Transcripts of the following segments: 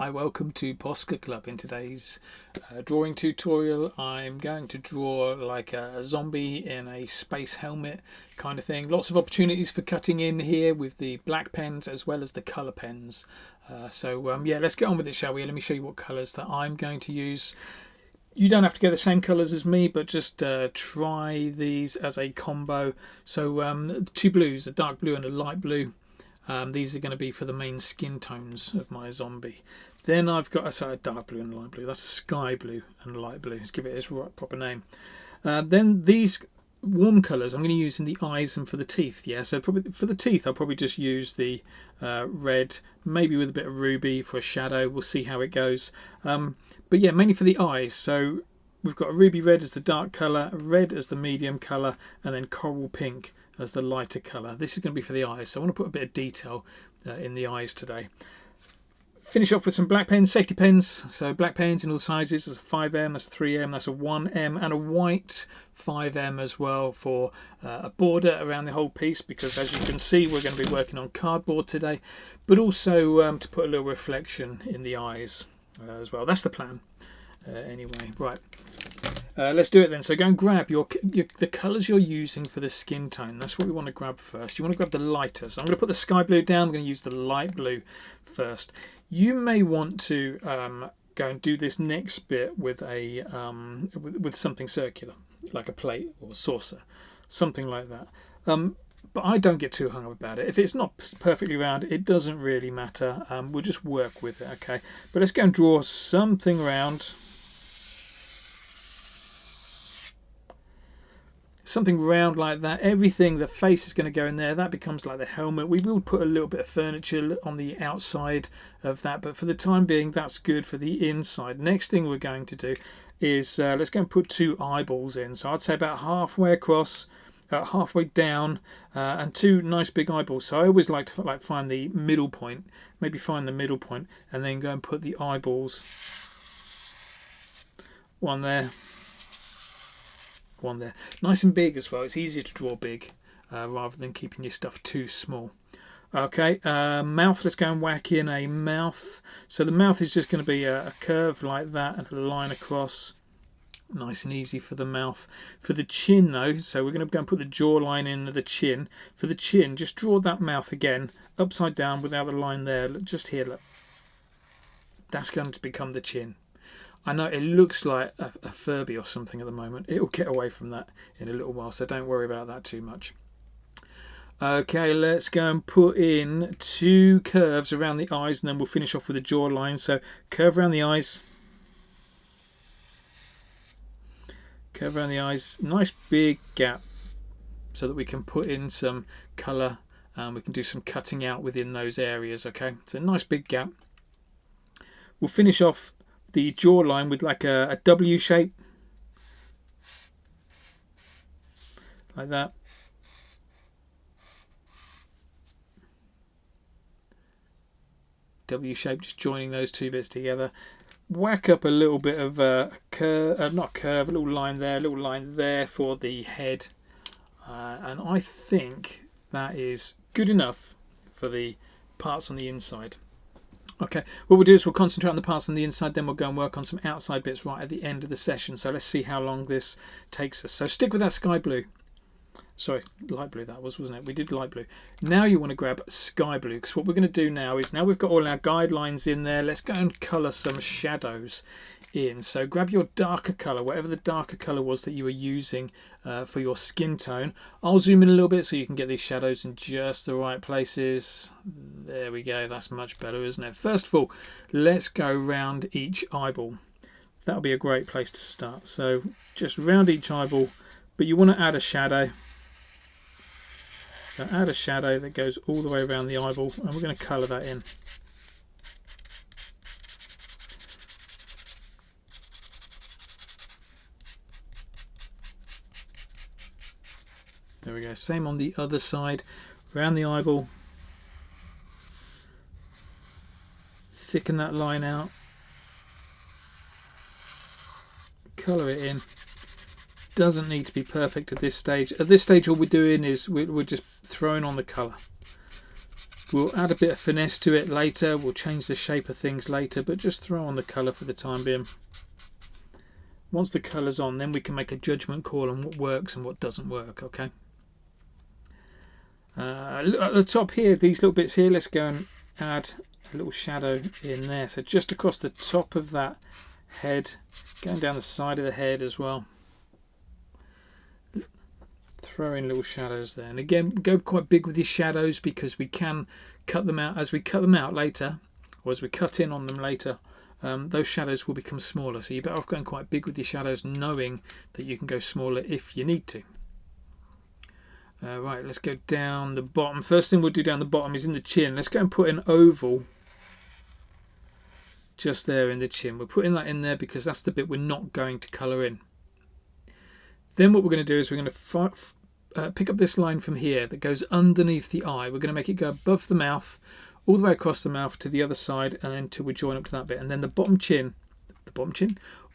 Hi, welcome to Posca Club. In today's drawing tutorial, I'm going to draw like a zombie in a space helmet kind of thing. Lots of opportunities for cutting in here with the black pens as well as the colour pens. Yeah, let's get on with it, shall we? Let me show you what colours that I'm going to use. You don't have to go the same colours as me, but just try these as a combo. So two blues, a dark blue and a light blue. These are going to be for the main skin tones of my zombie. Then I've got a dark blue and light blue. That's a sky blue and light blue. Let's give it its proper name. Then these warm colours I'm going to use in the eyes and for the teeth. Yeah, so probably for the teeth I'll probably just use the red, maybe with a bit of ruby for a shadow. We'll see how it goes. But yeah, mainly for the eyes. So we've got a ruby red as the dark colour, red as the medium colour, and then coral pink as the lighter colour. This is going to be for the eyes, so I want to put a bit of detail in the eyes today. Finish off with some black pens, safety pens. So black pens in all sizes. There's a 5M, that's a 3M, that's a 1M, and a white 5M as well for a border around the whole piece, because as you can see we're going to be working on cardboard today, but also to put a little reflection in the eyes as well. That's the plan anyway. Right. Let's do it then. So go and grab the colours you're using for the skin tone. That's what we want to grab first. You want to grab the lighter. So I'm going to put the sky blue down. I'm going to use the light blue first. You may want to go and do this next bit with a with something circular, like a plate or a saucer, something like that. But I don't get too hung up about it. If it's not perfectly round, it doesn't really matter. We'll just work with it, okay? But let's go and draw something round. Something round like that. Everything, the face is going to go in there. That becomes like the helmet. We will put a little bit of furniture on the outside of that, but for the time being that's good for the inside. Next thing we're going to do is let's go and put two eyeballs in. So I'd say about halfway across, halfway down, and two nice big eyeballs. So I always like to find the middle point, maybe find the middle point, and then go and put the eyeballs, one there, one there, nice and big as well. It's easier to draw big rather than keeping your stuff too small. Okay, mouth, let's go and whack in a mouth. So the mouth is just going to be a curve like that and a line across. Nice and easy for the mouth. For the chin though, so we're going to go and put the jawline in the chin. For the chin, just draw that mouth again upside down without the line there. Look, just here, look. That's going to become the chin. I know it looks like a Furby or something at the moment. It will get away from that in a little while, so don't worry about that too much. Okay, let's go and put in two curves around the eyes, and then we'll finish off with the jawline. So curve around the eyes. Curve around the eyes. Nice big gap so that we can put in some colour and we can do some cutting out within those areas. Okay, so nice big gap. We'll finish off the jawline with like a W shape, like that. W shape, just joining those two bits together. Whack up a little bit of a curve, not curve, a little line there for the head, and I think that is good enough for the parts on the inside. Okay, what we'll do is we'll concentrate on the parts on the inside, then we'll go and work on some outside bits right at the end of the session. So let's see how long this takes us. So stick with that sky blue. Sorry, light blue that was, wasn't it? We did light blue. Now you want to grab sky blue, because what we're going to do now is, now we've got all our guidelines in there, let's go and colour some shadows in. So grab your darker colour, whatever the darker colour was that you were using for your skin tone. I'll zoom in a little bit so you can get these shadows in just the right places. There we go, that's much better, isn't it? First of all, let's go round each eyeball. That'll be a great place to start. So just round each eyeball, but you want to add a shadow. So add a shadow that goes all the way around the eyeball, and we're going to colour that in. There we go, same on the other side, around the eyeball. Thicken that line out. Colour it in. Doesn't need to be perfect at this stage. At this stage all we're doing is we're just throwing on the colour. We'll add a bit of finesse to it later, we'll change the shape of things later, but just throw on the colour for the time being. Once the colour's on, then we can make a judgment call on what works and what doesn't work, okay? At the top here, these little bits here, let's go and add a little shadow in there. So just across the top of that head, going down the side of the head as well. Throw in little shadows there. And again, go quite big with your shadows because we can cut them out. As we cut them out later, or as we cut in on them later, those shadows will become smaller. So you're better off going quite big with your shadows, knowing that you can go smaller if you need to. Right, let's go down the bottom. First thing we'll do down the bottom is in the chin. Let's go and put an oval just there in the chin. We're putting that in there because that's the bit we're not going to colour in. Then what we're going to do is we're going to pick up this line from here that goes underneath the eye. We're going to make it go above the mouth, all the way across the mouth to the other side, and then until we join up to that bit. And then the chin,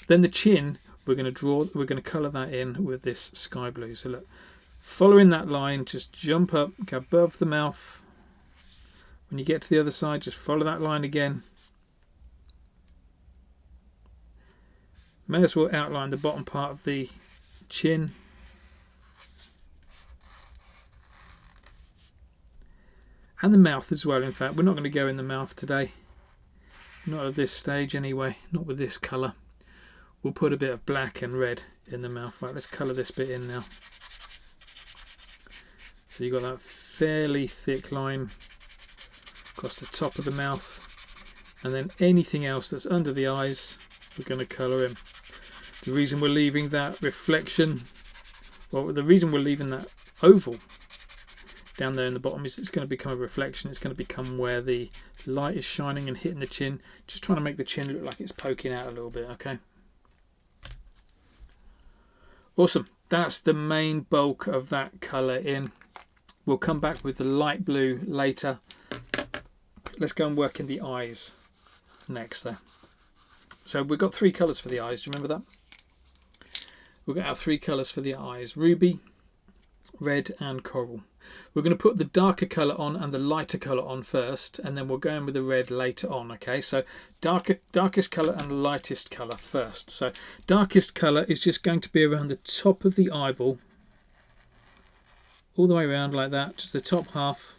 then the chin, we're going to colour that in with this sky blue. So look, following that line, just jump up, go above the mouth. When you get to the other side, just follow that line again. May as well outline the bottom part of the chin. And the mouth as well. In fact, we're not going to go in the mouth today. Not at this stage anyway, not with this colour. We'll put a bit of black and red in the mouth. Right, let's colour this bit in now. So you've got that fairly thick line across the top of the mouth, and then anything else that's under the eyes we're going to colour in. The reason we're leaving that reflection, well, the reason we're leaving that oval down there in the bottom is it's going to become a reflection. It's going to become where the light is shining and hitting the chin, just trying to make the chin look like it's poking out a little bit. Okay, awesome. That's the main bulk of that colour in. We'll come back with the light blue later. Let's go and work in the eyes next there. So we've got 3 colours for the eyes. Do you remember that? We've got our 3 colours for the eyes: ruby, red and coral. We're going to put the darker colour on and the lighter colour on first, and then we'll go in with the red later on. Okay, so darkest colour and lightest colour first. So darkest colour is just going to be around the top of the eyeball, all the way around like that, just the top half.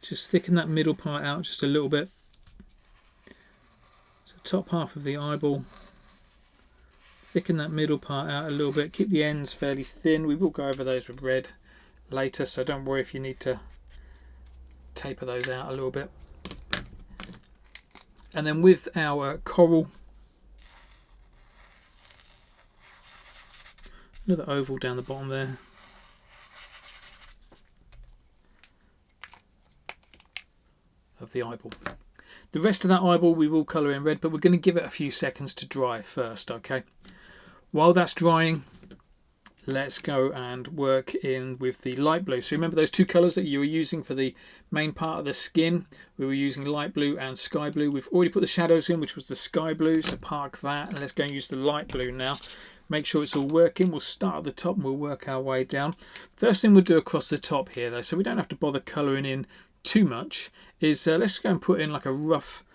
Just thicken that middle part out just a little bit. So top half of the eyeball, thicken that middle part out a little bit, keep the ends fairly thin. We will go over those with red later, so don't worry if you need to taper those out a little bit. And then with our coral, another oval down the bottom there. Of the eyeball. The rest of that eyeball we will colour in red, but we're going to give it a few seconds to dry first. Okay, while that's drying, let's go and work in with the light blue. So remember those 2 colours that you were using for the main part of the skin? We were using light blue and sky blue. We've already put the shadows in, which was the sky blue, so park that, and let's go and use the light blue now. Make sure it's all working. We'll start at the top and we'll work our way down. First thing we'll do across the top here though, so we don't have to bother colouring in too much, is let's go and put in like a rough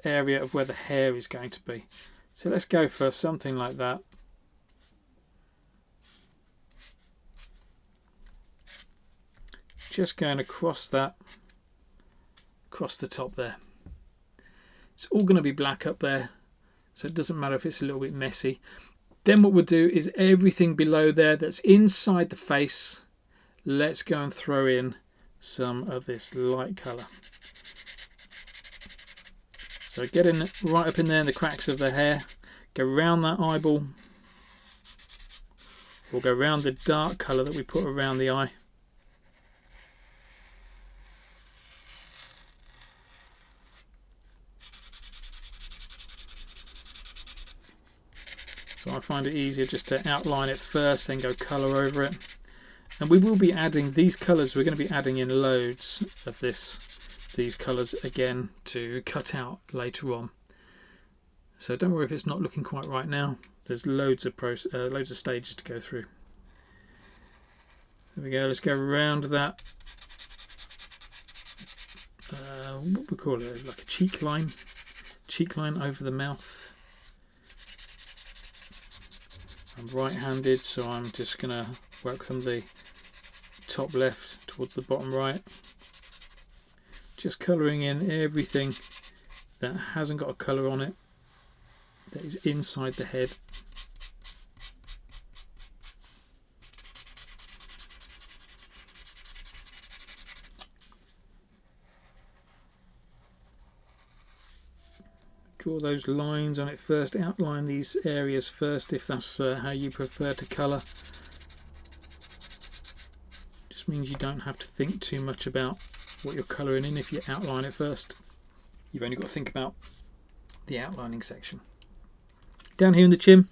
area of where the hair is going to be. So let's go for something like that. Just going across that, across the top there. It's all going to be black up there, so it doesn't matter if it's a little bit messy. Then what we'll do is everything below there that's inside the face, let's go and throw in some of this light colour. So get in right up in there in the cracks of the hair, go round that eyeball. We'll go round the dark colour that we put around the eye. So I find it easier just to outline it first, then go colour over it. And we will be adding these colours, we're going to be adding in loads of these colours again to cut out later on. So don't worry if it's not looking quite right now. There's loads of stages to go through. There we go, let's go around that what we call it, like a cheek line over the mouth. I'm right-handed, so I'm just going to work from the top left towards the bottom right. Just colouring in everything that hasn't got a colour on it, that is inside the head. Draw those lines on it first, outline these areas first if that's how you prefer to colour. Just means you don't have to think too much about what you're colouring in if you outline it first. You've only got to think about the outlining section. Down here in the chin,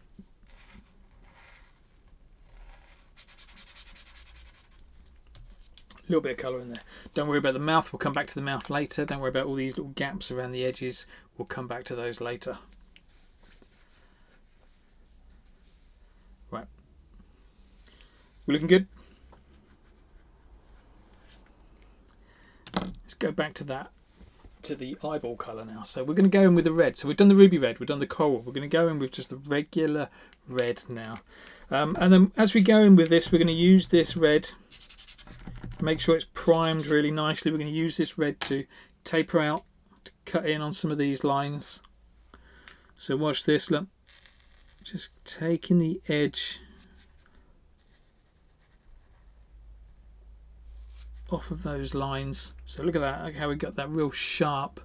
a little bit of colour in there. Don't worry about the mouth, we'll come back to the mouth later. Don't worry about all these little gaps around the edges, we'll come back to those later. Right, we're looking good. Let's go back to the eyeball colour now. So we're going to go in with the red. So we've done the ruby red, we've done the coral. We're going to go in with just the regular red now. And then as we go in with this, we're going to use this red. Make sure it's primed really nicely. We're going to use this red to taper out, to cut in on some of these lines. So watch this, look. Just taking the edge off of those lines. So look at that, look how we got that real sharp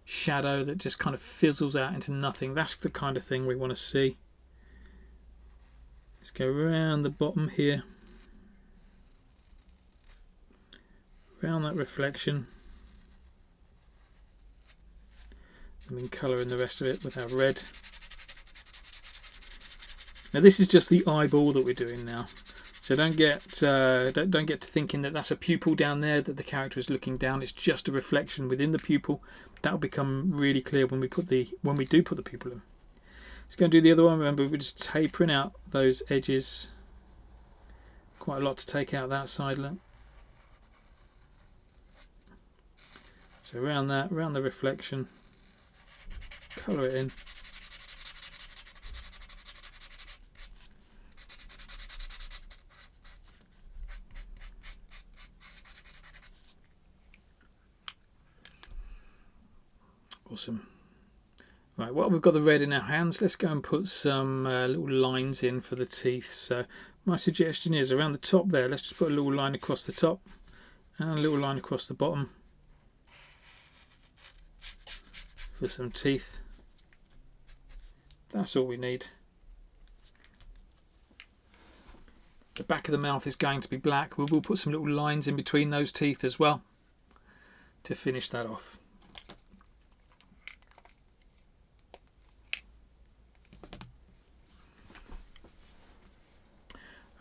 shadow that just kind of fizzles out into nothing. That's the kind of thing we want to see. Let's go around the bottom here. Around that reflection, and then colour in the rest of it with our red. Now this is just the eyeball that we're doing now, so don't get to thinking that that's a pupil down there that the character is looking down. It's just a reflection within the pupil. That will become really clear when we do put the pupil in. Let's go and do the other one. Remember, we're just tapering out those edges. Quite a lot to take out that side. Look. So around that, around the reflection, colour it in. Awesome. Right, well, we've got the red in our hands. Let's go and put some little lines in for the teeth. So my suggestion is around the top there, let's just put a little line across the top and a little line across the bottom for some teeth. That's all we need. The back of the mouth is going to be black. We will put some little lines in between those teeth as well to finish that off.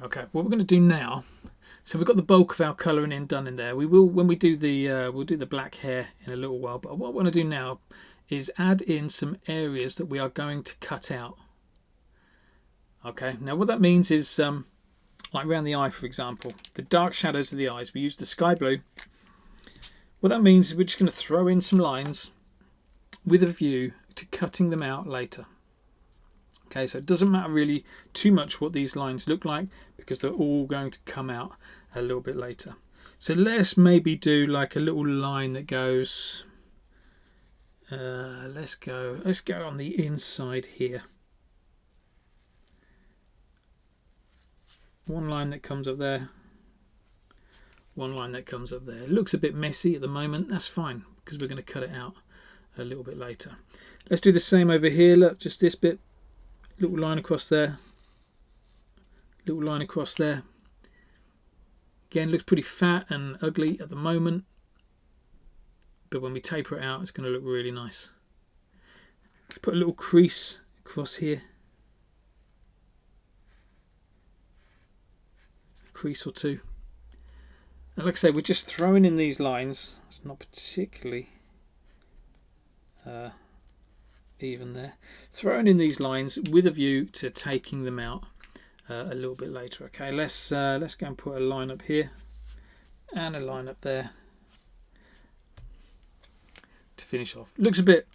Okay, what we're going to do now, so we've got the bulk of our colouring in done in there. We will, when we do the we'll do the black hair in a little while, but what I want to do now is add in some areas that we are going to cut out. Okay, now what that means is like around the eye, for example, the dark shadows of the eyes, we use the sky blue. What that means is we're just going to throw in some lines with a view to cutting them out later. Okay, so it doesn't matter really too much what these lines look like because they're all going to come out a little bit later. So let's maybe do like a little line that goes, let's go on the inside here. One line that comes up there, one line that comes up there. It looks a bit messy at the moment, that's fine because we're going to cut it out a little bit later. Let's do the same over here, look, just this bit. Little line across there, little line across there. Again, looks pretty fat and ugly at the moment, but when we taper it out, it's going to look really nice. Let's put a little crease across here, a crease or two. And like I say, we're just throwing in these lines. It's not particularly even there. Throwing in these lines with a view to taking them out a little bit later. Okay, let's go and put a line up here and a line up there. finish off. Looks a bit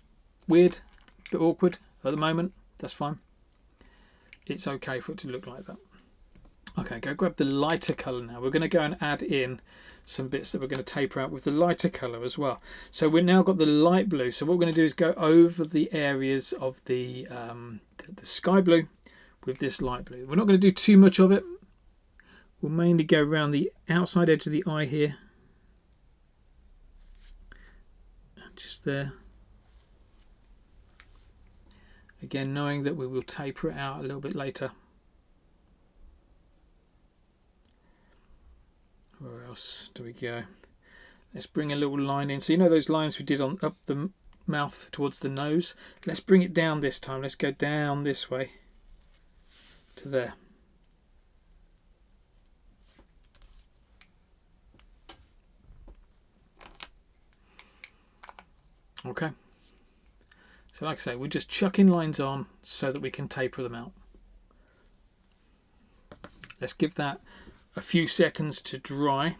weird, a bit awkward at the moment. That's fine. It's okay for it to look like that. Okay, go grab the lighter colour now. We're going to go and add in some bits that we're going to taper out with the lighter colour as well. So we've now got the light blue. So what we're going to do is go over the areas of the sky blue with this light blue. We're not going to do too much of it. We'll mainly go around the outside edge of the eye here. Just there. Again, knowing that we will taper it out a little bit later. Where else do we go? Let's bring a little line in. So you know those lines we did on up the mouth towards the nose? Let's bring it down this time. Let's go down this way to there. Okay. So like I say, we're just chucking lines on so that we can taper them out. Let's give that a few seconds to dry.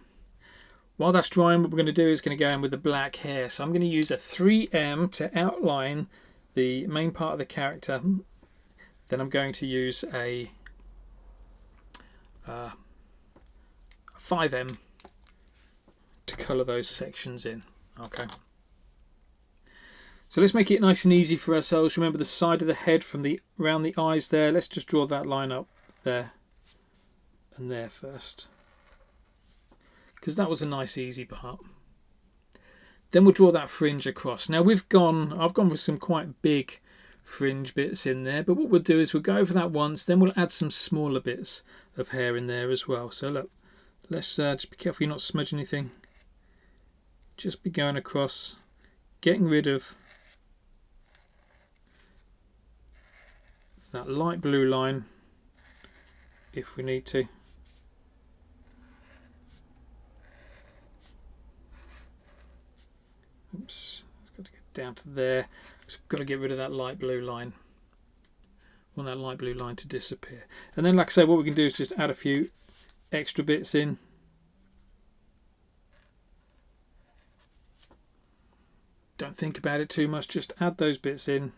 While that's drying, what we're going to do is going to go in with the black hair. So I'm going to use a 3M to outline the main part of the character. Then I'm going to use a 5M to colour those sections in. Okay. So let's make it nice and easy for ourselves. Remember the side of the head from the around the eyes there. Let's just draw that line up there and there first, because that was a nice easy part. Then we'll draw that fringe across. Now I've gone with some quite big fringe bits in there, but what we'll do is we'll go over that once, then we'll add some smaller bits of hair in there as well. So look, let's just be careful you're not smudging anything. Just be going across, getting rid of that light blue line if we need to. Oops, I've got to get down to there. So we've got to get rid of that light blue line. I want that light blue line to disappear. And then, like I say, what we can do is just add a few extra bits in. Don't think about it too much, just add those bits in.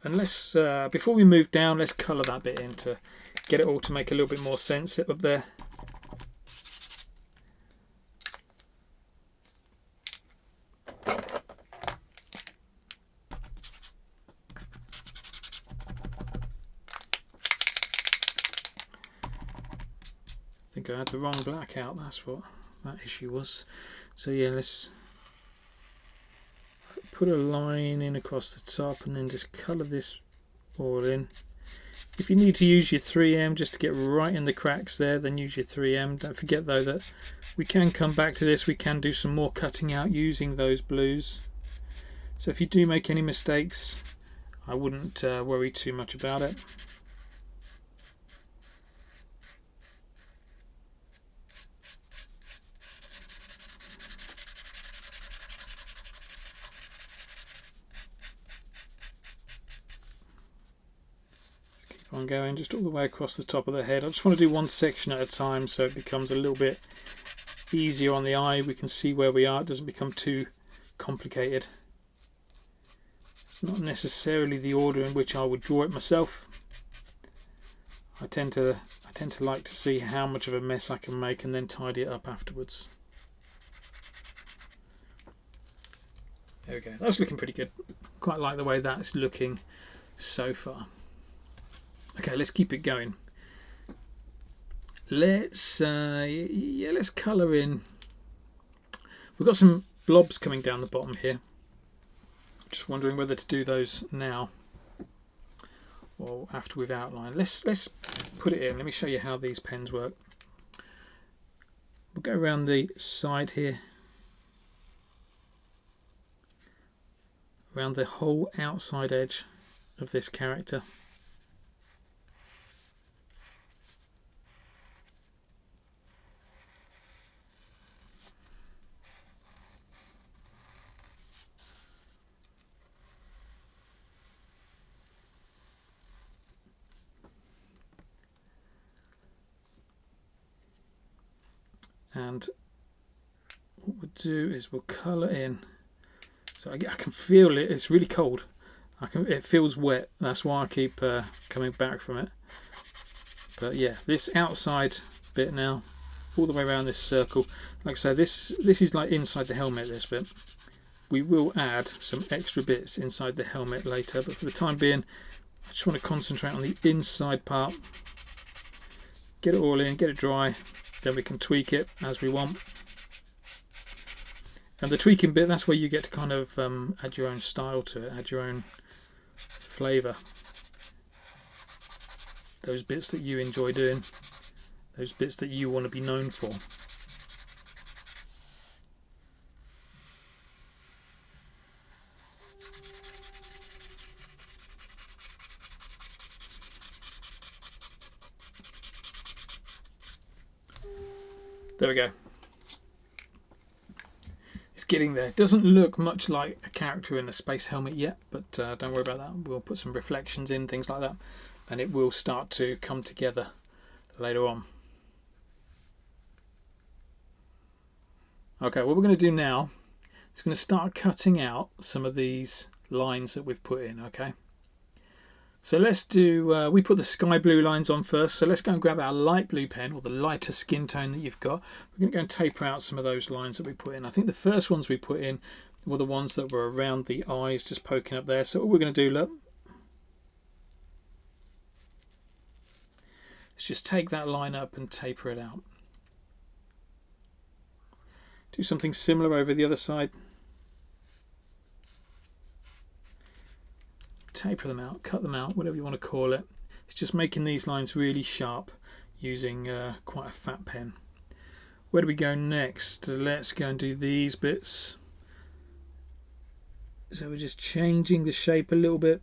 And let's, before we move down, let's colour that bit in to get it all to make a little bit more sense up there. I think I had the wrong black out, that's what that issue was. So yeah, let's put a line in across the top and then just colour this all in. If you need to use your 3M just to get right in the cracks there, then use your 3M. Don't forget though that we can come back to this, we can do some more cutting out using those blues. So if you do make any mistakes, I wouldn't worry too much about it. On going just all the way across the top of the head. I just want to do one section at a time so it becomes a little bit easier on the eye. We can see where we are. It doesn't become too complicated. It's not necessarily the order in which I would draw it myself. I tend to like to see how much of a mess I can make and then tidy it up afterwards. There we go. That's looking pretty good. Quite like the way that's looking so far. Okay, let's keep it going. Let's colour in. We've got some blobs coming down the bottom here. Just wondering whether to do those now or after we've outlined. Let's put it in. Let me show you how these pens work. We'll go around the side here, around the whole outside edge of this character. And what we'll do is we'll colour in. So I can feel it. It's really cold. It feels wet. That's why I keep coming back from it. But yeah, this outside bit now, all the way around this circle. Like I say, this is like inside the helmet. This bit. We will add some extra bits inside the helmet later, but for the time being, I just want to concentrate on the inside part. Get it all in, get it dry, then we can tweak it as we want. And the tweaking bit, that's where you get to kind of add your own style to it, add your own flavour. Those bits that you enjoy doing, those bits that you want to be known for. There we go. It's getting there. It doesn't look much like a character in a space helmet yet, but don't worry about that. We'll put some reflections in, things like that, and it will start to come together later on. Okay, what we're going to do now is going to start cutting out some of these lines that we've put in, okay? So let's do, we put the sky blue lines on first, so let's go and grab our light blue pen, or the lighter skin tone that you've got. We're going to go and taper out some of those lines that we put in. I think the first ones we put in were the ones that were around the eyes, just poking up there. So what we're going to do, look, let's just take that line up and taper it out. Do something similar over the other side. Taper them out, cut them out, whatever you want to call it. It's just making these lines really sharp using quite a fat pen. Where do we go next? Let's go and do these bits. So we're just changing the shape a little bit.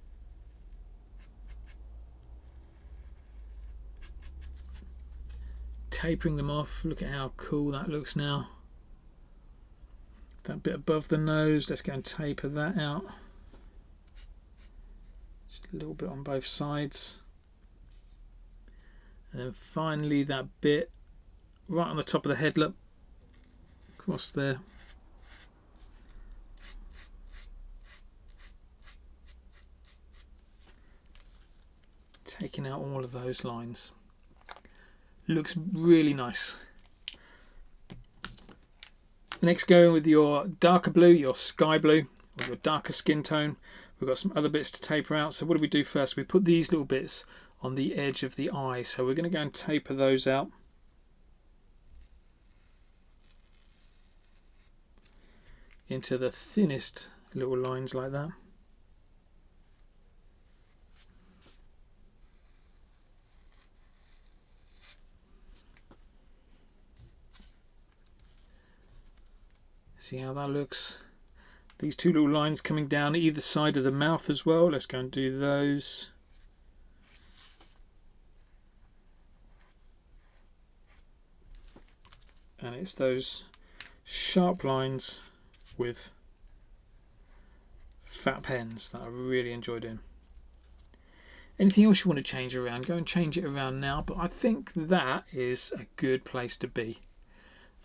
Tapering them off. Look at how cool that looks now. That bit above the nose, let's go and taper that out. A little bit on both sides, and then finally that bit right on the top of the head, look, across there. Taking out all of those lines. Looks really nice. Next, going with your darker blue, your sky blue, or your darker skin tone. We've got some other bits to taper out. So what do we do first? We put these little bits on the edge of the eye. So we're going to go and taper those out. Into the thinnest little lines like that. See how that looks? These two little lines coming down either side of the mouth as well. Let's go and do those. And it's those sharp lines with fat pens that I really enjoy doing. Anything else you want to change around, go and change it around now. But I think that is a good place to be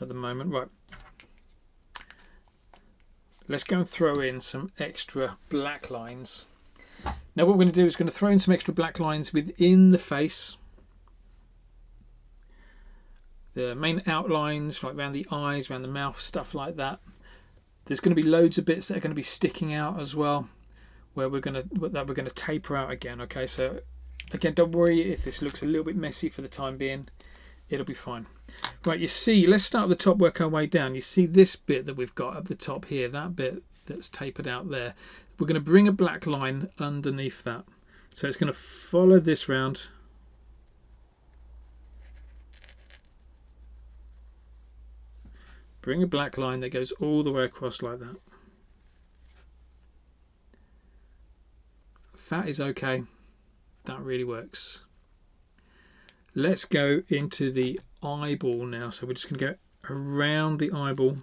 at the moment. Right. Let's go and throw in some extra black lines. Now what we're going to do is going to throw in some extra black lines within the face. The main outlines, like around the eyes, around the mouth, stuff like that. There's going to be loads of bits that are going to be sticking out as well, where we're going to taper out again. Okay, so again, don't worry if this looks a little bit messy for the time being. It'll be fine. Right, you see, let's start at the top, work our way down. You see this bit that we've got up the top here, that bit that's tapered out there. We're going to bring a black line underneath that. So it's going to follow this round. Bring a black line that goes all the way across like that. Fat is okay. That really works. Let's go into the eyeball now. So we're just going to go around the eyeball.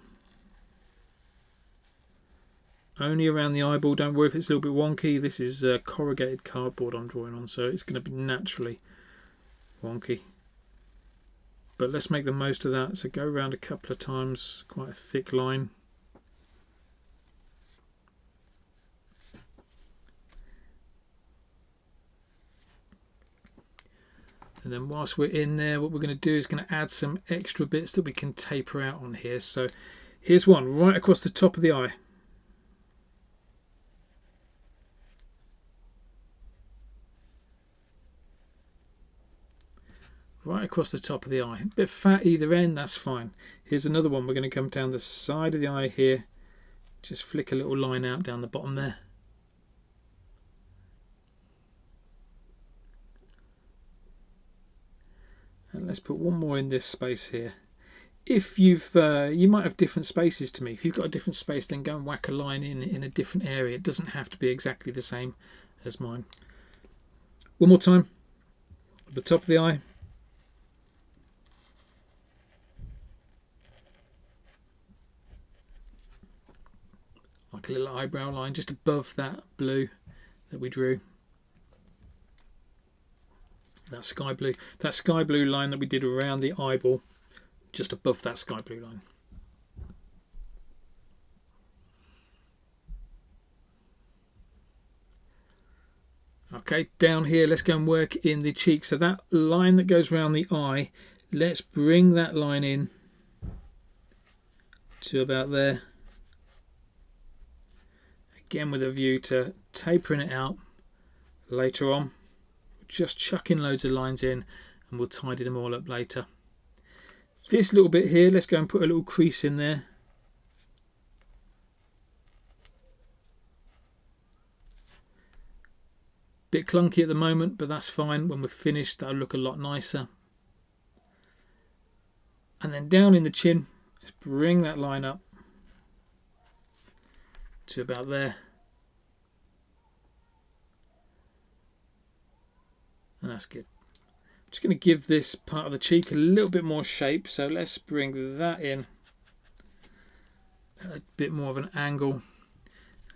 Only around the eyeball. Don't worry if it's a little bit wonky. This is corrugated cardboard I'm drawing on, so it's going to be naturally wonky. but let's make the most of that. So go around a couple of times, quite a thick line. And then whilst we're in there, what we're going to do is going to add some extra bits that we can taper out on here. So here's one right across the top of the eye. Right across the top of the eye. A bit fat either end, that's fine. Here's another one. We're going to come down the side of the eye here. Just flick a little line out down the bottom there. And let's put one more in this space here. If you've, you might have different spaces to me. If you've got a different space, then go and whack a line in a different area. It doesn't have to be exactly the same as mine. One more time. At the top of the eye. Like a little eyebrow line just above that blue that we drew. That sky blue line that we did around the eyeball, just above that sky blue line. Okay, down here, let's go and work in the cheek. So that line that goes around the eye, let's bring that line in to about there. Again, with a view to tapering it out later on. Just chucking loads of lines in and we'll tidy them all up later. This little bit here, let's go and put a little crease in there. Bit clunky at the moment, but that's fine. When we're finished, that'll look a lot nicer. And then down in the chin, let's bring that line up to about there. And that's good. I'm just going to give this part of the cheek a little bit more shape, so let's bring that in a bit more of an angle.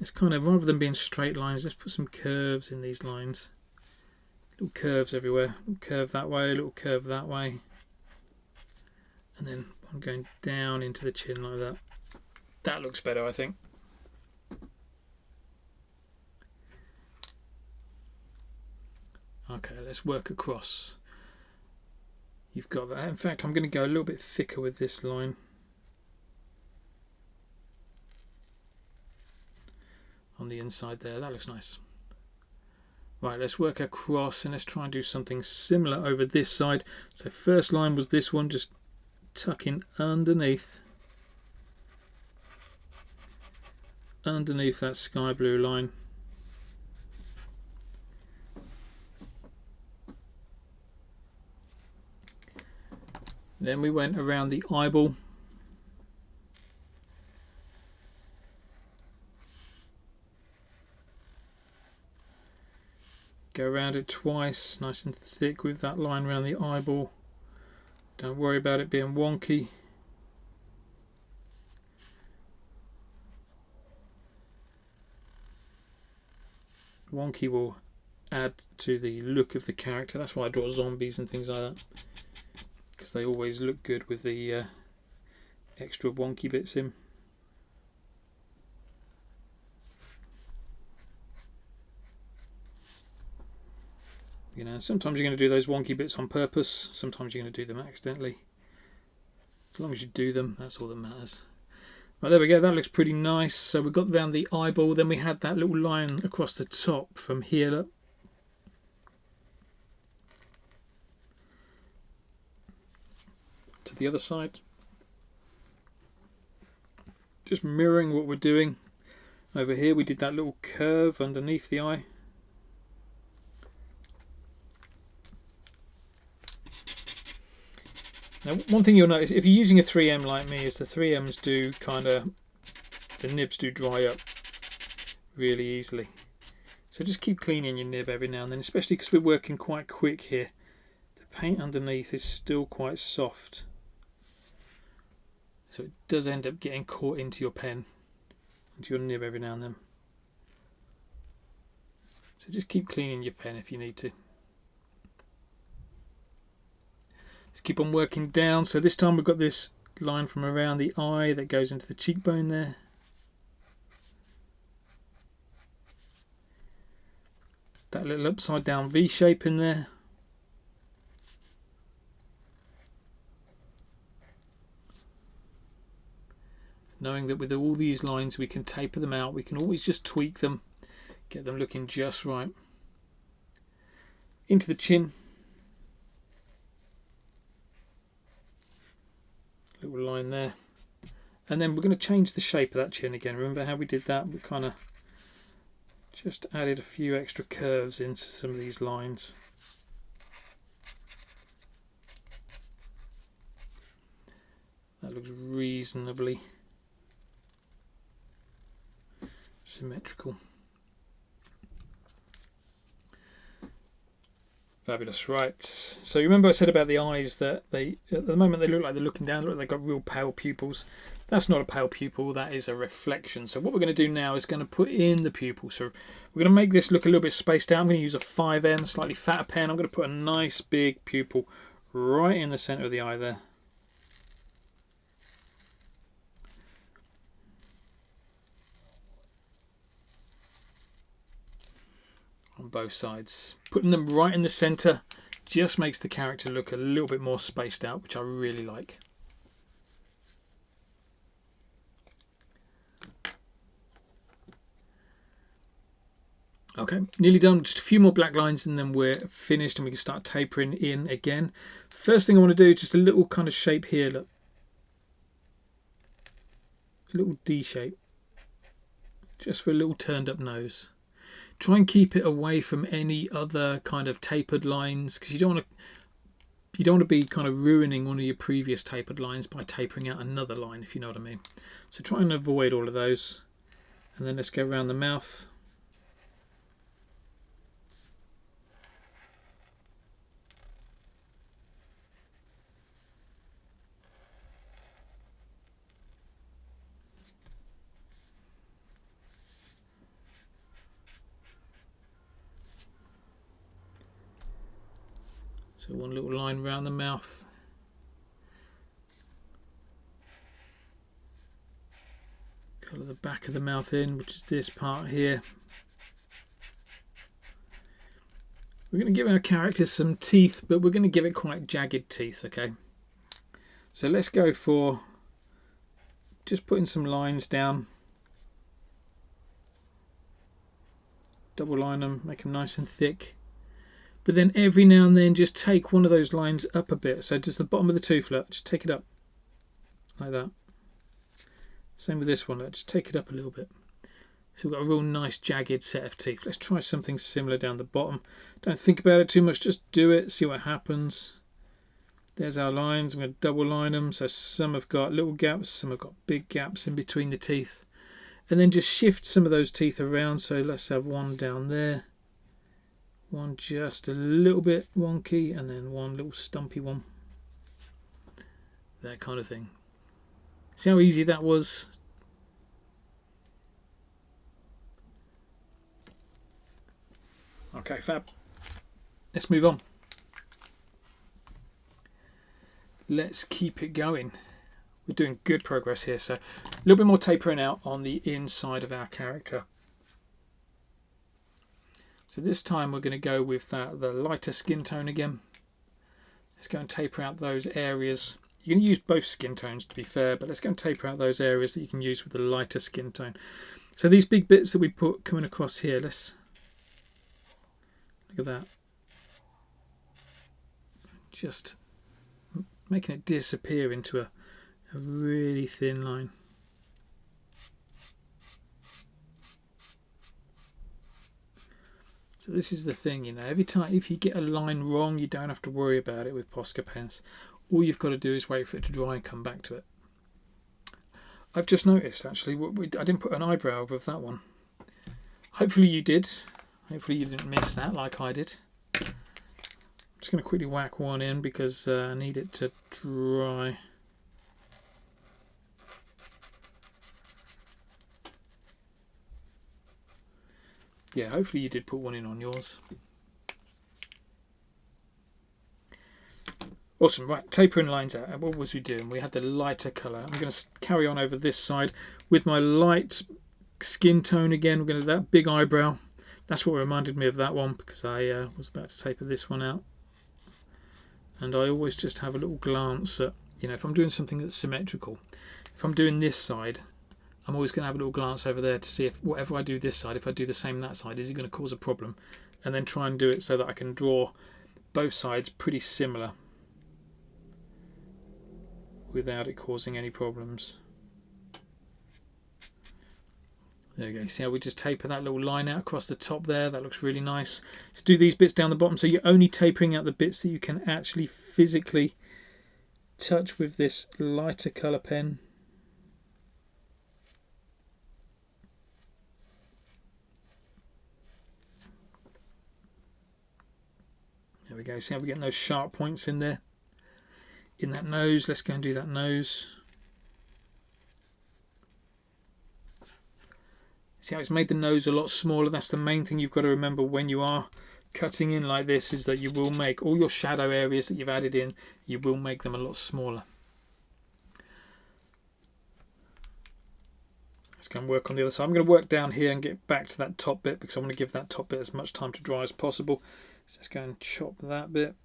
It's kind of, rather than being straight lines, let's put some curves in these lines. Little curves everywhere. Little curve that way, a little curve that way. And then I'm going down into the chin like that. That looks better, I think. Okay, let's work across. You've got that. In fact, I'm going to go a little bit thicker with this line. On the inside there, that looks nice. Right, let's work across and let's try and do something similar over this side. So first line was this one, just tucking underneath that sky blue line. Then we went around the eyeball. Go around it twice, nice and thick with that line around the eyeball. Don't worry about it being wonky. Wonky will add to the look of the character. That's why I draw zombies and things like that, because they always look good with the extra wonky bits in. You know, sometimes you're going to do those wonky bits on purpose, sometimes you're going to do them accidentally. As long as you do them, that's all that matters. Right, there we go, that looks pretty nice. So we got around the eyeball, then we had that little line across the top from here up. To the other side. Just mirroring what we're doing. Over here we did that little curve underneath the eye. Now, one thing you'll notice, if you're using a 3M like me, is the 3Ms do kind of, the nibs do dry up really easily. So just keep cleaning your nib every now and then, especially because we're working quite quick here. The paint underneath is still quite soft. So it does end up getting caught into your pen, into your nib every now and then. So just keep cleaning your pen if you need to. Let's keep on working down. So this time we've got this line from around the eye that goes into the cheekbone there. That little upside down V shape in there. Knowing that with all these lines we can taper them out, we can always just tweak them, get them looking just right. Into the chin. Little line there. And then we're going to change the shape of that chin again. Remember how we did that? We kind of just added a few extra curves into some of these lines. That looks reasonably symmetrical. Fabulous. Right, so you remember I said about the eyes that they, at the moment, they look like they're looking down, look like they've got real pale pupils. That's not a pale pupil, that is a reflection. So what we're going to do now is going to put in the pupil. So we're going to make this look a little bit spaced out. I'm going to use a 5M, slightly fatter pen. I'm going to put a nice big pupil right in the centre of the eye there. On both sides. Putting them right in the centre just makes the character look a little bit more spaced out, which I really like. Okay, nearly done. Just a few more black lines and then we're finished and we can start tapering in again. First thing I want to do, just a little kind of shape here, look. A little D shape. Just for a little turned up nose. Try and keep it away from any other kind of tapered lines, because you don't want to be kind of ruining one of your previous tapered lines by tapering out another line, if you know what I mean. So try and avoid all of those. And then let's go around the mouth. So one little line around the mouth. Colour the back of the mouth in, which is this part here. We're going to give our character some teeth, but we're going to give it quite jagged teeth, okay? So let's go for just putting some lines down. Double line them, make them nice and thick. But then every now and then just take one of those lines up a bit. So just the bottom of the tooth, look, just take it up like that. Same with this one, look, just take it up a little bit. So we've got a real nice jagged set of teeth. Let's try something similar down the bottom. Don't think about it too much, just do it, see what happens. There's our lines. I'm going to double line them. So some have got little gaps, some have got big gaps in between the teeth. And then just shift some of those teeth around. So let's have one down there. One just a little bit wonky, and then one little stumpy one. That kind of thing. See how easy that was? Okay, fab. Let's move on. Let's keep it going. We're doing good progress here. So a little bit more tapering out on the inside of our character. So this time we're going to go with the lighter skin tone again. Let's go and taper out those areas. You can use both skin tones to be fair, but let's go and taper out those areas that you can use with the lighter skin tone. So these big bits that we put coming across here, let's look at that. Just making it disappear into a really thin line. So this is the thing, you know, every time if you get a line wrong, you don't have to worry about it with Posca pens. All you've got to do is wait for it to dry and come back to it. I've just noticed actually, I didn't put an eyebrow above that one. Hopefully you did. Hopefully you didn't miss that like I did. I'm just going to quickly whack one in because I need it to dry. Yeah, hopefully you did put one in on yours. Awesome. Right, tapering lines out. What was we doing? We had the lighter colour. I'm going to carry on over this side with my light skin tone again. We're going to do that big eyebrow. That's what reminded me of that one, because I was about to taper this one out. And I always just have a little glance at, you know, if I'm doing something that's symmetrical. If I'm doing this side, I'm always going to have a little glance over there to see if whatever I do this side, if I do the same that side, is it going to cause a problem? And then try and do it so that I can draw both sides pretty similar without it causing any problems. There we go. See how we just taper that little line out across the top there? That looks really nice. Let's do these bits down the bottom, so you're only tapering out the bits that you can actually physically touch with this lighter colour pen. There we go. See how we're getting those sharp points in there? In that nose. Let's go and do that nose. See how it's made the nose a lot smaller? That's the main thing you've got to remember when you are cutting in like this, is that you will make all your shadow areas that you've added in, you will make them a lot smaller. Let's go and work on the other side. I'm going to work down here and get back to that top bit, because I want to give that top bit as much time to dry as possible. So let's go and chop that bit.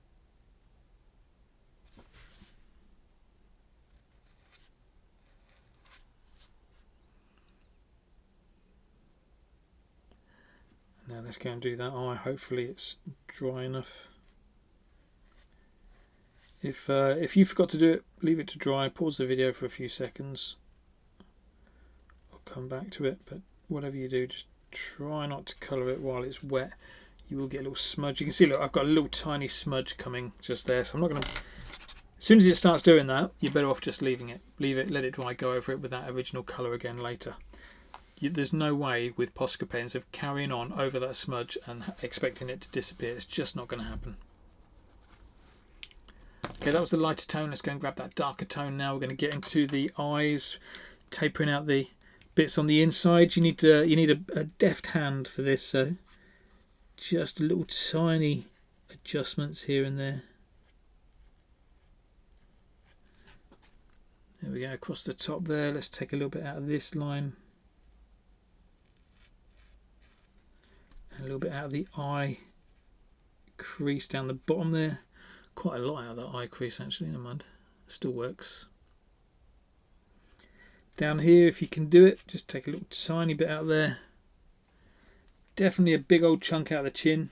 Now let's go and do that eye. Hopefully it's dry enough. If you forgot to do it, leave it to dry. Pause the video for a few seconds. I'll come back to it. But whatever you do, just try not to colour it while it's wet. You will get a little smudge. You can see, look, I've got a little tiny smudge coming just there. So I'm not going to... As soon as it starts doing that, you're better off just leaving it. Leave it, let it dry, go over it with that original colour again later. There's no way with Posca pens of carrying on over that smudge and expecting it to disappear. It's just not going to happen. Okay, that was the lighter tone. Let's go and grab that darker tone now. We're going to get into the eyes, tapering out the bits on the inside. You need a deft hand for this, so just little tiny adjustments here and there. There we go, across the top there. Let's take a little bit out of this line. A little bit out of the eye crease down the bottom there. Quite a lot out of that eye crease actually, never mind. Still works. Down here, if you can do it, just take a little tiny bit out there. Definitely a big old chunk out of the chin.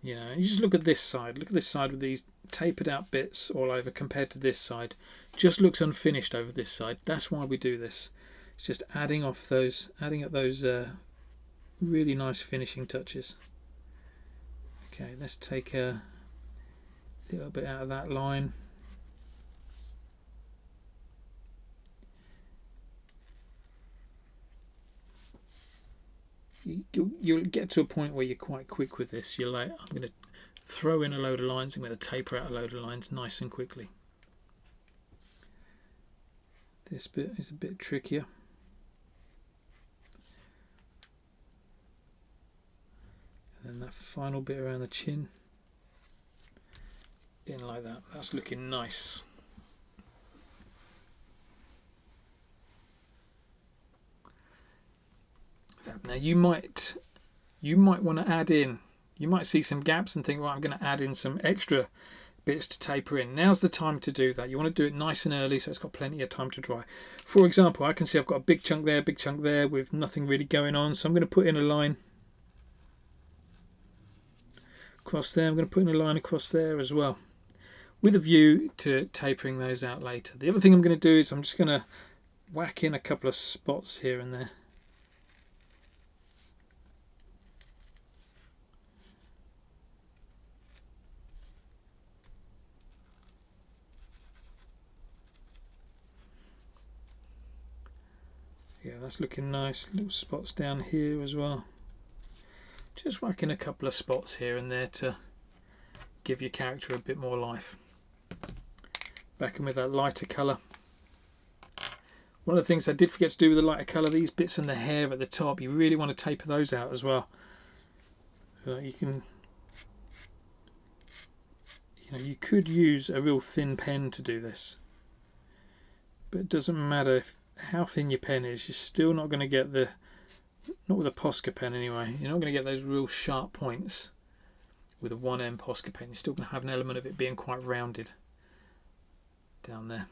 You know, you just look at this side. Look at this side with these tapered out bits all over compared to this side. Just looks unfinished over this side. That's why we do this. It's just adding up those really nice finishing touches. Okay, let's take a little bit out of that line. You'll get to a point where you're quite quick with this. You're like, I'm going to throw in a load of lines, I'm going to taper out a load of lines nice and quickly. This bit is a bit trickier. And then that final bit around the chin, in like that. That's looking nice. Now you might want to add in, you might see some gaps and think, well, I'm going to add in some extra bits to taper in. Now's the time to do that. You want to do it nice and early so it's got plenty of time to dry. For example, I can see I've got a big chunk there with nothing really going on, so I'm going to put in a line across there. I'm going to put in a line across there as well, with a view to tapering those out later. The other thing I'm going to do is I'm just going to whack in a couple of spots here and there. Yeah, that's looking nice. Little spots down here as well. Just whacking a couple of spots here and there to give your character a bit more life. Back in with that lighter colour. One of the things I did forget to do with the lighter colour, these bits in the hair at the top, you really want to taper those out as well. But you can, you could use a real thin pen to do this, but it doesn't matter how thin your pen is. You're still not going to get not with a Posca pen anyway. You're not going to get those real sharp points with a 1M Posca pen. You're still going to have an element of it being quite rounded down there.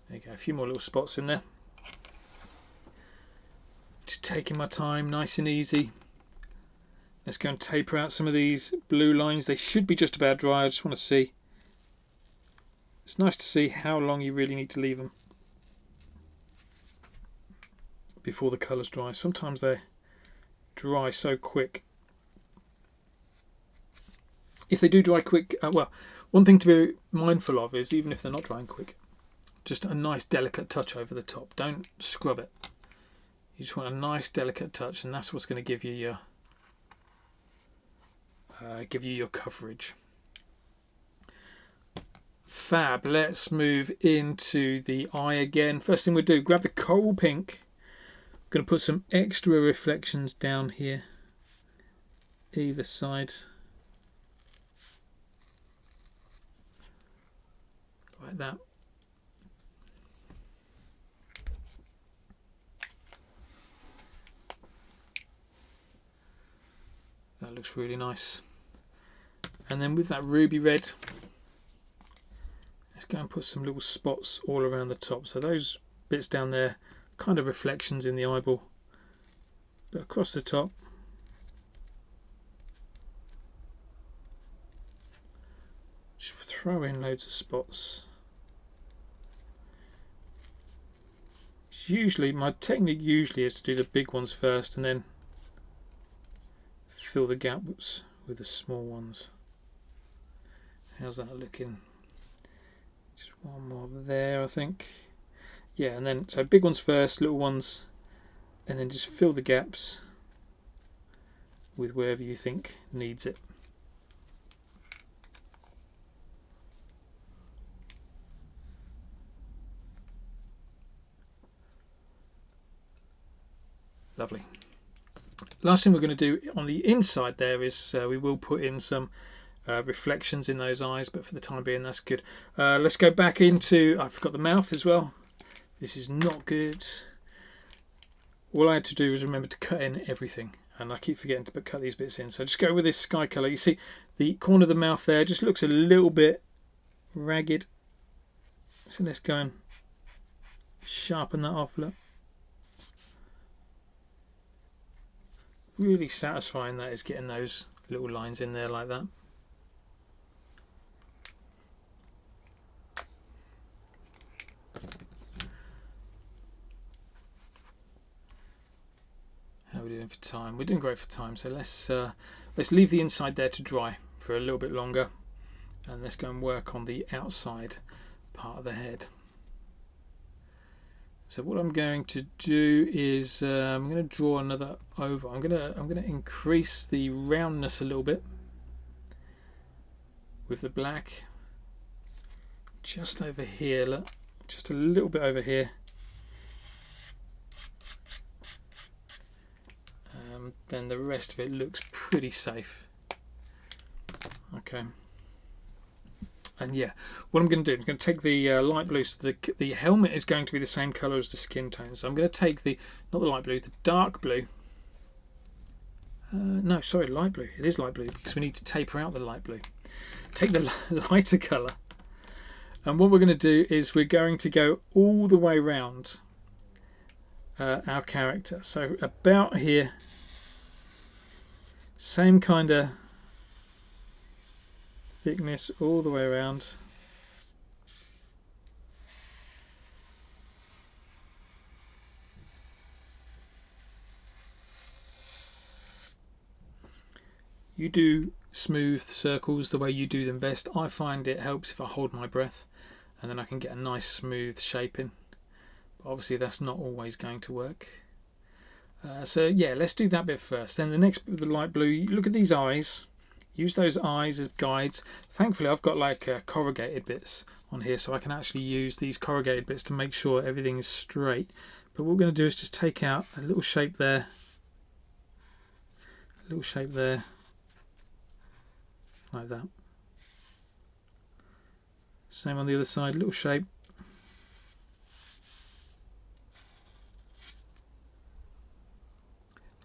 There you go, a few more little spots in there. Just taking my time, nice and easy. Let's go and taper out some of these blue lines. They should be just about dry. I just want to see. It's nice to see how long you really need to leave them before the colours dry. Sometimes they dry so quick. If they do dry quick, well, one thing to be mindful of is, even if they're not drying quick, just a nice delicate touch over the top. Don't scrub it. You just want a nice delicate touch, and that's what's going to give you your coverage. Fab. Let's move into the eye again. First thing we'll do, grab the coral pink. I'm going to put some extra reflections down here, either side, like that. That looks really nice. And then with that ruby red, let's go and put some little spots all around the top. So those bits down there, kind of reflections in the eyeball, but across the top, just throw in loads of spots. My technique usually is to do the big ones first and then fill the gaps with the small ones. How's that looking? Just one more there, I think. Yeah, and then so big ones first, little ones, and then just fill the gaps with wherever you think needs it. Lovely. Last thing we're going to do on the inside there is we will put in some reflections in those eyes, but for the time being that's good. Let's go back into, I forgot the mouth as well. This is not good. All I had to do was remember to cut in everything, and I keep forgetting to cut these bits in. So just go with this sky colour. You see the corner of the mouth there just looks a little bit ragged. So let's go and sharpen that off. Look. Really satisfying that is, getting those little lines in there like that. How are we doing for time? We're doing great for time, so let's leave the inside there to dry for a little bit longer, and let's go and work on the outside part of the head. So what I'm going to do is I'm going to draw another oval. I'm going to increase the roundness a little bit with the black, just over here. Look, just a little bit over here. Then the rest of it looks pretty safe. Okay. And yeah, what I'm going to do, I'm going to take the light blue. So the helmet is going to be the same colour as the skin tone. So I'm going to take not the light blue, the dark blue. No, sorry, light blue. It is light blue because we need to taper out the light blue. Take the lighter colour. And what we're going to do is we're going to go all the way around our character. So about here, same kind of thickness all the way around. You do smooth circles the way you do them best. I find it helps if I hold my breath, and then I can get a nice smooth shaping. But obviously that's not always going to work. So yeah, let's do that bit first. Then the next bit with the light blue, look at these eyes. use those eyes as guides. Thankfully I've got like corrugated bits on here, so I can actually use these corrugated bits to make sure everything is straight. But what we're going to do is just take out a little shape there, a little shape there, like that. Same on the other side, little shape.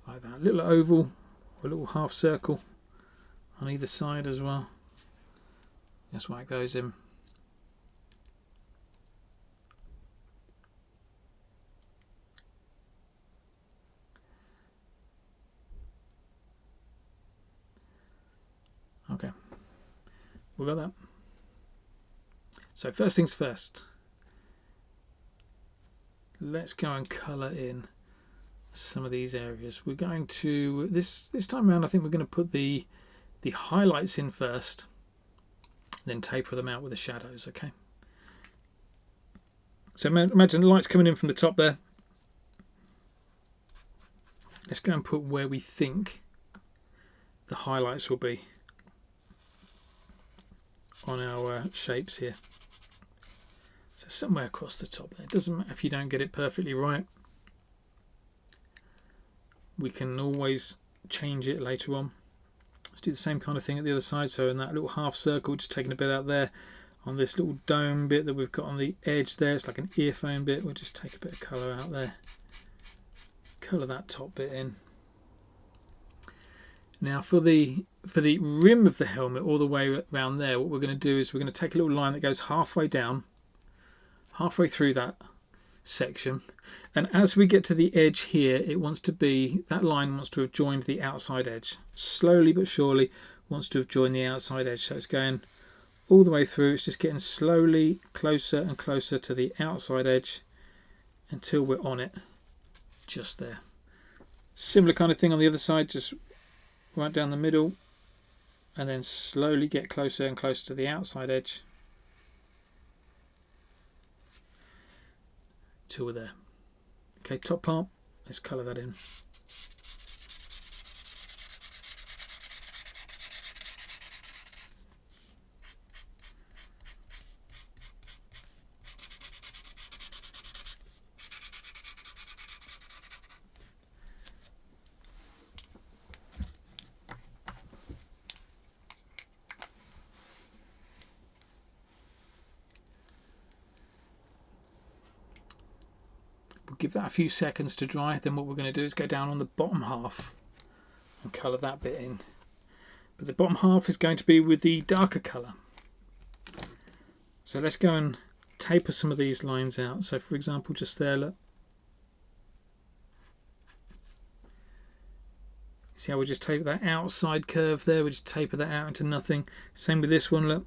Like that, little oval or a little half circle on either side as well. Just whack those in. Okay, we got that. So first things first, let's go and colour in some of these areas. We're going to this time around. I think we're going to put the highlights in first, then taper them out with the shadows. Okay. So imagine the lights coming in from the top there. Let's go and put where we think the highlights will be on our shapes here. So somewhere across the top there. It doesn't matter if you don't get it perfectly right. We can always change it later on. Let's do the same kind of thing at the other side. So in that little half circle, just taking a bit out there. On this little dome bit that we've got on the edge there, it's like an earphone bit. We'll just take a bit of colour out there. Colour that top bit in. Now for the rim of the helmet all the way around there, what we're going to do is we're going to take a little line that goes halfway down, halfway through that section, and as we get to the edge here, it wants to be, that line wants to have joined the outside edge. Slowly but surely wants to have joined the outside edge. So it's going all the way through, it's just getting slowly closer and closer to the outside edge until we're on it just there. Similar kind of thing on the other side, just right down the middle and then slowly get closer and closer to the outside edge till we're there. Okay, top part, let's colour that in. Give that a few seconds to dry. Then what we're going to do is go down on the bottom half and colour that bit in. But the bottom half is going to be with the darker colour. So let's go and taper some of these lines out. So for example, just there, look. See how we just taper that outside curve there? We just taper that out into nothing. Same with this one, look.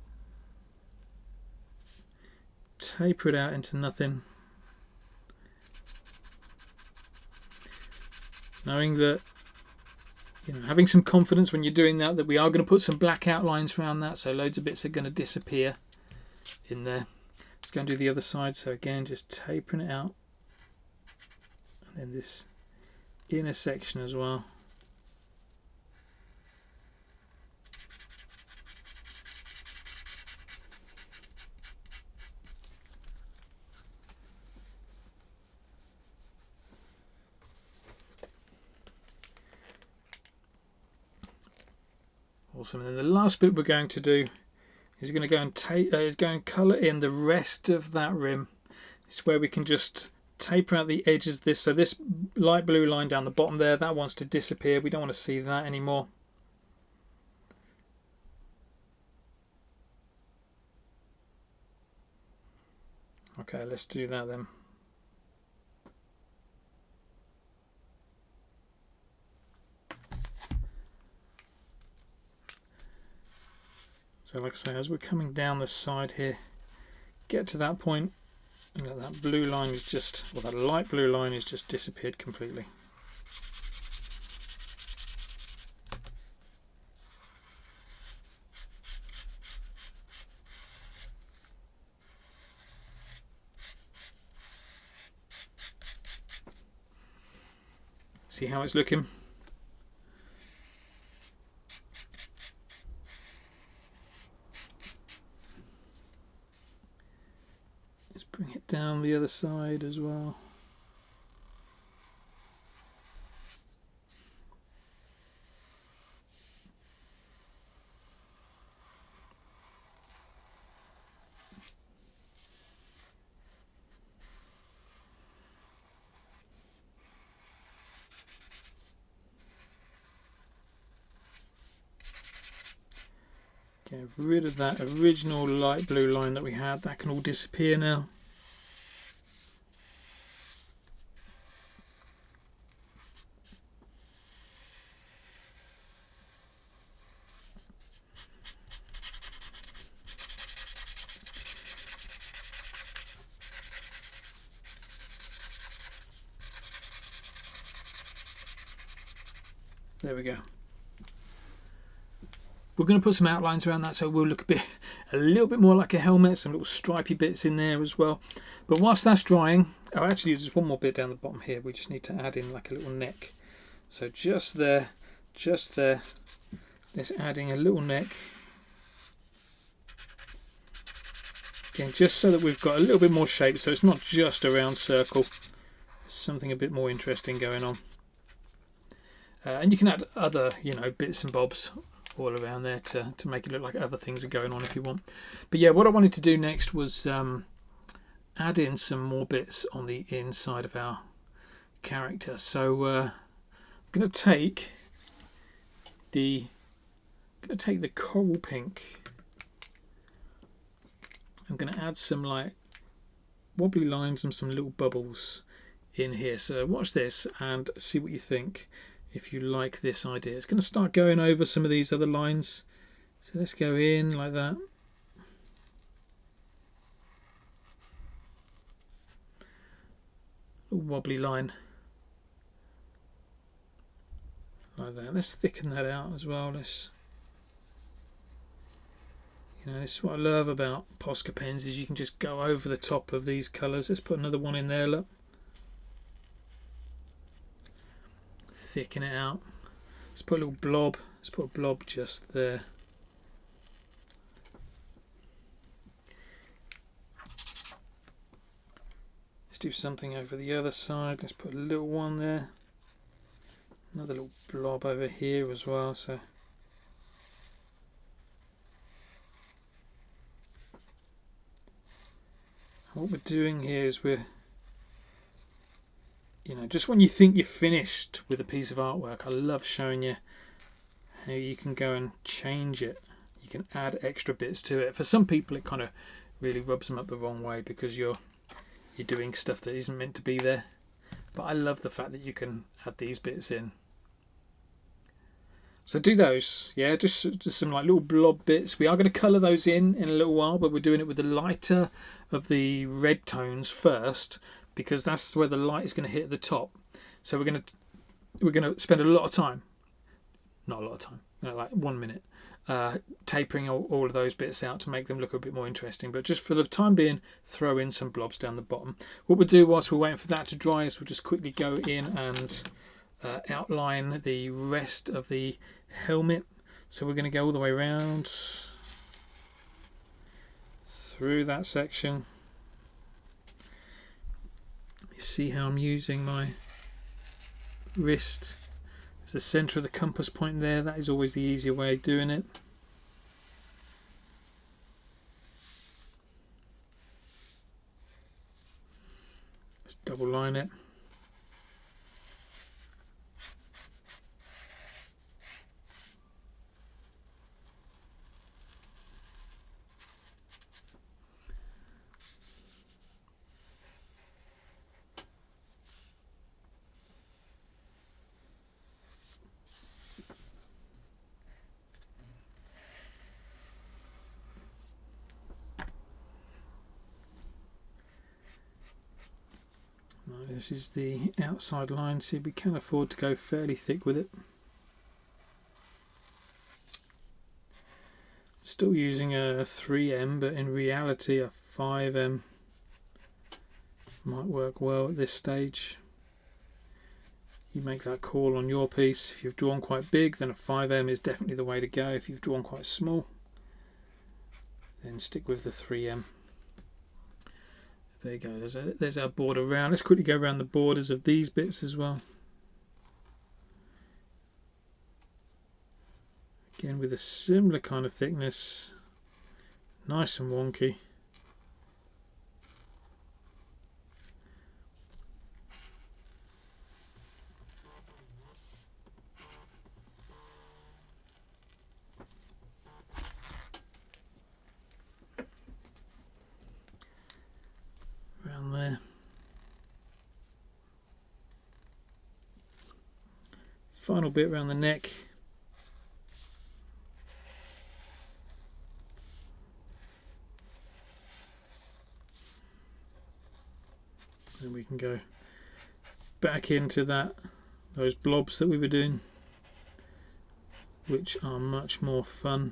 Taper it out into nothing. Knowing that, you know, having some confidence when you're doing that we are going to put some black outlines around that, so loads of bits are going to disappear in there. Let's go and do the other side. So again, just tapering it out, and then this inner section as well. Awesome. And then the last bit we're going to do is we're going to go and colour in the rest of that rim. It's where we can just taper out the edges of this. So this light blue line down the bottom there, that wants to disappear. We don't want to see that anymore. Okay, let's do that then. So like I say, as we're coming down the side here, get to that point and that blue line is just, well, that light blue line is just disappeared completely. See how it's looking? down the other side as well. Get rid of that original light blue line that we had. That can all disappear now. There we go. We're going to put some outlines around that so it will look a little bit more like a helmet, some little stripy bits in there as well. But whilst that's drying, oh actually there's one more bit down the bottom here, we just need to add in like a little neck. So just there, let's adding a little neck. Again, just so that we've got a little bit more shape, so it's not just a round circle, there's something a bit more interesting going on. And you can add other, bits and bobs all around there to make it look like other things are going on if you want. But yeah, what I wanted to do next was add in some more bits on the inside of our character. So I'm going to take the coral pink. I'm going to add some like wobbly lines and some little bubbles in here. So watch this and see what you think. If you like this idea, it's going to start going over some of these other lines. So let's go in like that. A wobbly line like that. Let's thicken that out as well. This is what I love about Posca pens, is you can just go over the top of these colours. Let's put another one in there. Look. Thicken it out. Let's put a little blob. Let's put a blob just there. Let's do something over the other side. Let's put a little one there. Another little blob over here as well. So what we're doing here is we're just when you think you're finished with a piece of artwork, I love showing you how you can go and change it. You can add extra bits to it. For some people it kind of really rubs them up the wrong way because you're doing stuff that isn't meant to be there. But I love the fact that you can add these bits in. So do those, yeah, just some like little blob bits. We are going to colour those in a little while, but we're doing it with the lighter of the red tones first, because that's where the light is going to hit at the top. So we're going to spend a lot of time, not a lot of time, like 1 minute, tapering all of those bits out to make them look a bit more interesting. But just for the time being, throw in some blobs down the bottom. What we'll do whilst we're waiting for that to dry is we'll just quickly go in and outline the rest of the helmet. So we're going to go all the way around through that section. See how I'm using my wrist as the centre of the compass point there. That is always the easier way of doing it. Let's double line it. This is the outside line, so we can afford to go fairly thick with it. Still using a 3M, but in reality a 5M might work well at this stage. You make that call on your piece. If you've drawn quite big, then a 5M is definitely the way to go. If you've drawn quite small, then stick with the 3M. There you go, there's our border round. Let's quickly go around the borders of these bits as well. Again with a similar kind of thickness, nice and wonky. Around there. Final bit around the neck. And we can go back into those blobs that we were doing, which are much more fun.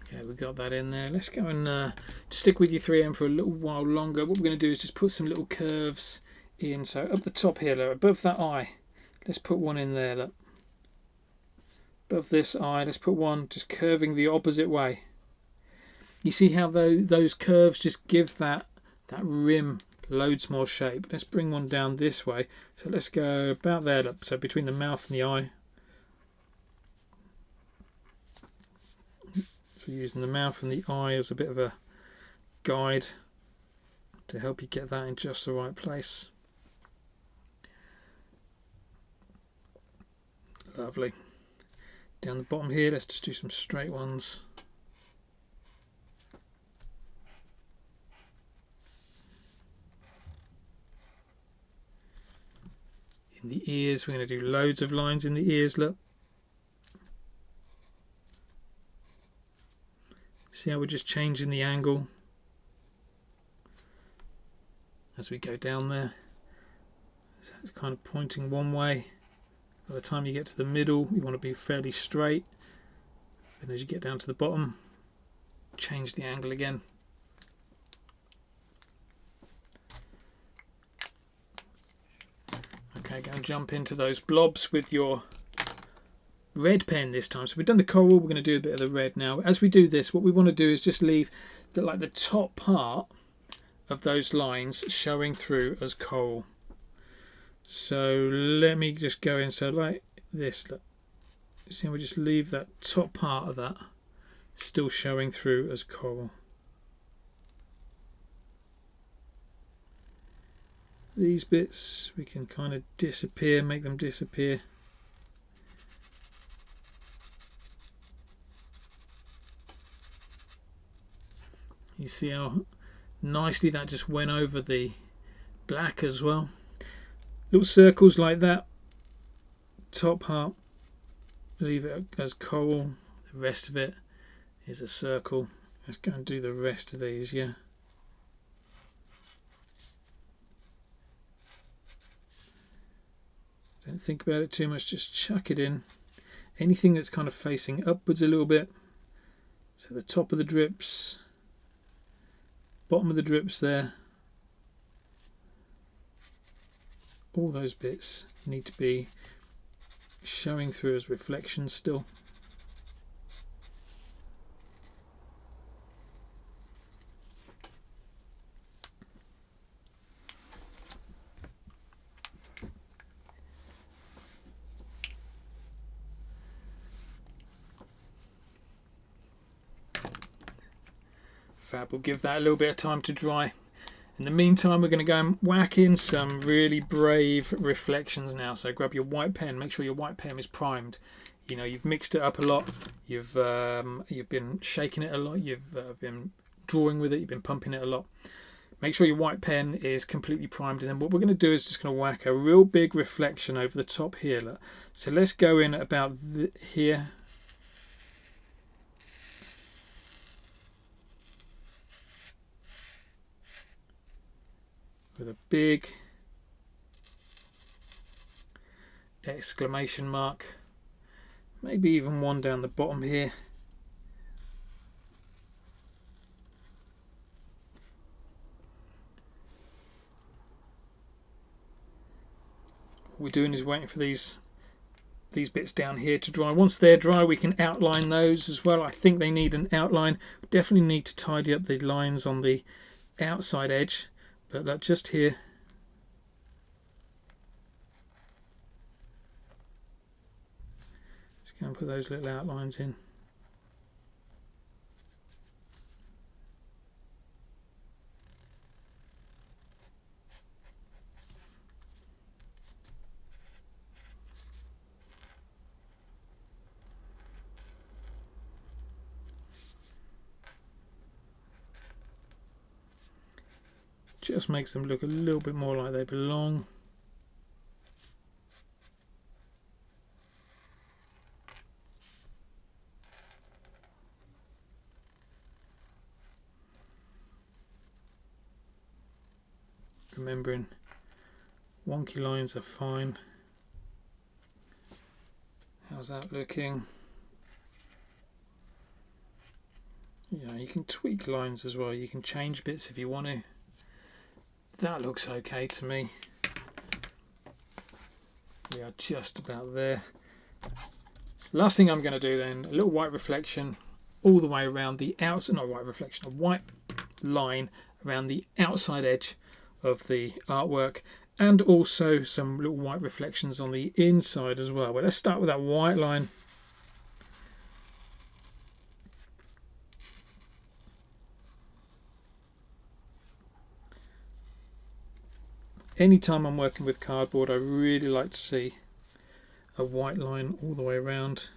Okay, we got that in there. Let's go and stick with your 3M for a little while longer. What we're going to do is just put some little curves in. So up the top here, look, above that eye, let's put one in there. Look. Above this eye, let's put one just curving the opposite way. You see how those curves just give that rim loads more shape. Let's bring one down this way. So let's go about there. Look. So between the mouth and the eye. So using the mouth and the eye as a bit of a guide to help you get that in just the right place. Lovely. Down the bottom here, let's just do some straight ones. In the ears, we're going to do loads of lines in the ears, look. See how we're just changing the angle as we go down there. So it's kind of pointing one way. By the time you get to the middle, you want to be fairly straight. Then as you get down to the bottom, change the angle again. Okay, go and jump into those blobs with your red pen this time. So we've done the coral, we're going to do a bit of the red now. As we do this, what we want to do is just leave the top part of those lines showing through as coral. So let me just go in, so like this, look. See, we just leave that top part of that still showing through as coral. These bits we can kind of disappear, make them disappear. You see how nicely that just went over the black as well. Little circles like that. Top part, leave it as coral. The rest of it is a circle. Let's go and do the rest of these, yeah. Don't think about it too much, just chuck it in. Anything that's kind of facing upwards a little bit. So the top of the drips, bottom of the drips there. All those bits need to be showing through as reflections still. Fab, we'll give that a little bit of time to dry. In the meantime, we're going to go and whack in some really brave reflections now. So grab your white pen, make sure your white pen is primed. You know, you've mixed it up a lot, you've been shaking it a lot, you've been drawing with it, you've been pumping it a lot. Make sure your white pen is completely primed, and then what we're going to do is just going to whack a real big reflection over the top here. Look. So let's go in about here. With a big exclamation mark, maybe even one down the bottom here. What we're doing is waiting for these these bits down here to dry. Once they're dry, we can outline those as well. I think they need an outline. We definitely need to tidy up the lines on the outside edge, but that just here. Just go and put those little outlines in. Just makes them look a little bit more like they belong. Remembering wonky lines are fine. How's that looking? Yeah, you can tweak lines as well. You can change bits if you want to. That looks okay to me. We are just about there. Last thing I'm going to do then, a little white reflection all the way around the outside, not white reflection, a white line around the outside edge of the artwork, and also some little white reflections on the inside as well. But let's start with that white line. Anytime I'm working with cardboard, I really like to see a white line all the way around.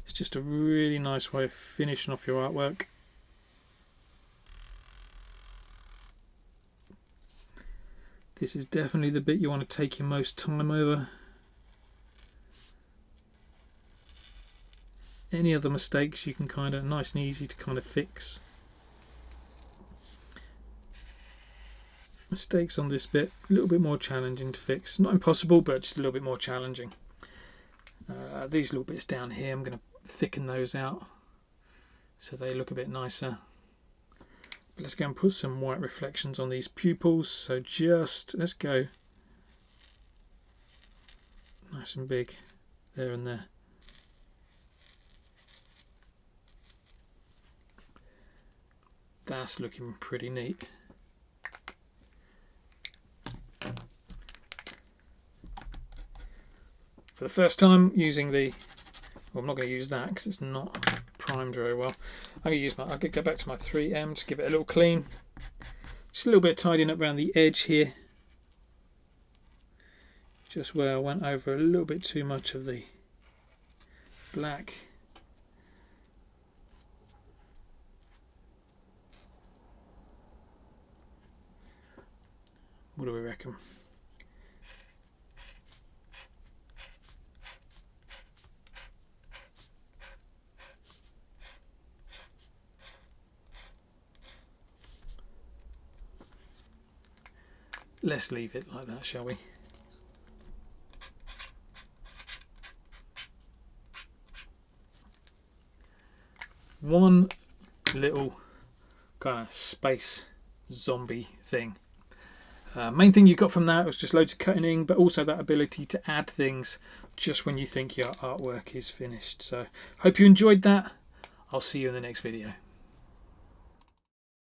It's just a really nice way of finishing off your artwork. This is definitely the bit you want to take your most time over. Any other mistakes you can kind of, nice and easy to kind of fix. Mistakes on this bit, a little bit more challenging to fix. Not impossible, but just a little bit more challenging. These little bits down here, I'm going to thicken those out so they look a bit nicer. But let's go and put some white reflections on these pupils. So just, let's go nice and big there and there. That's looking pretty neat. For the first time using the, well, I'm not going to use that because it's not primed very well. I'm going to use I'll go back to my 3M to give it a little clean. Just a little bit of tidying up around the edge here. Just where I went over a little bit too much of the black. What do we reckon? Let's leave it like that, shall we? One little kind of space zombie thing. Main thing you got from that was just loads of cutting, but also that ability to add things just when you think your artwork is finished. So hope you enjoyed that. I'll see you in the next video.